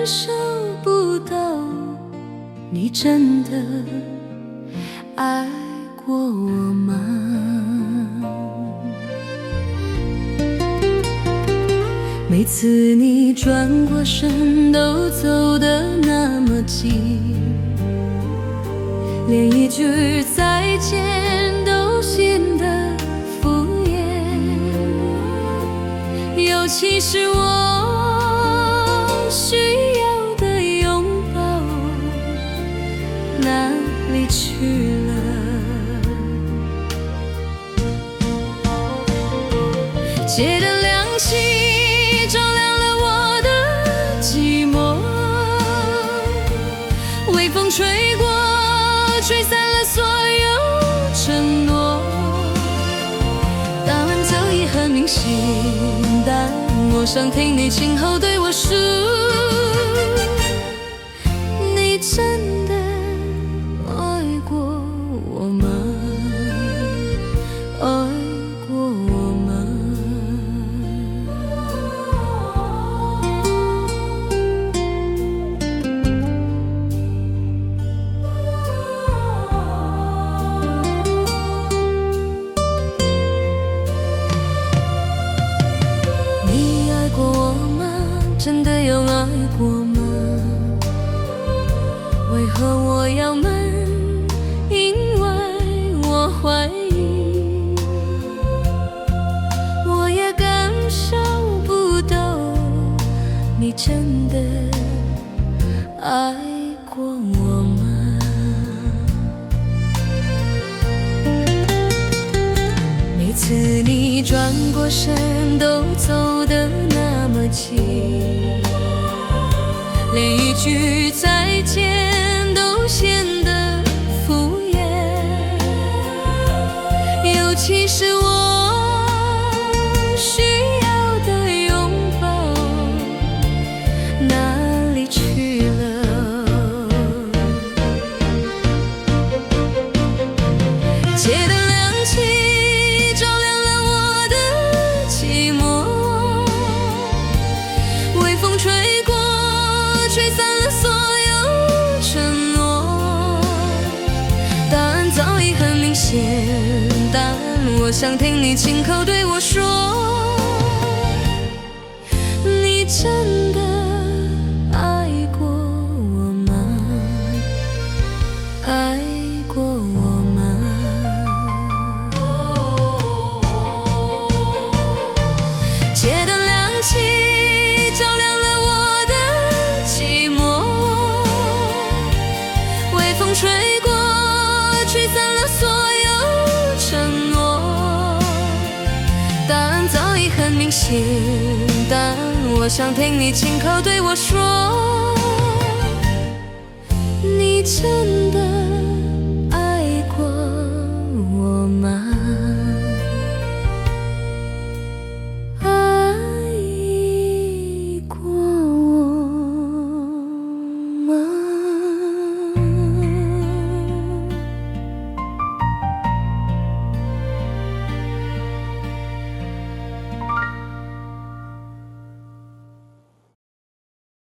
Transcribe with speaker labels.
Speaker 1: 受不到你真的爱过我吗？每次你转过身都走得那么近，连一句再见都显得敷衍，尤其是我需要的拥抱哪里去了？街的亮起照亮了我的寂寞，微风吹过吹散了所有承诺，答案早已很明显，但我想听你亲口对我说，你真的爱过我吗？爱过我吗？你爱过我吗？真的有爱过吗？为何我要问？因为我怀疑，我也感受不到你真的爱过我吗？每次你转过身都走得那么近，连一句再见都显得敷衍，尤其是我需要的拥抱哪里去了？街的亮起照亮了我的寂寞，微风吹过吹散了所有承诺，答案早已很明显，但我想听你亲口对我说，你真的爱过我吗？爱过我吗？街的亮起照亮了我的寂寞，微风吹过吹散了所有承诺，答案早已很明显，但我想听你亲口对我说，你真的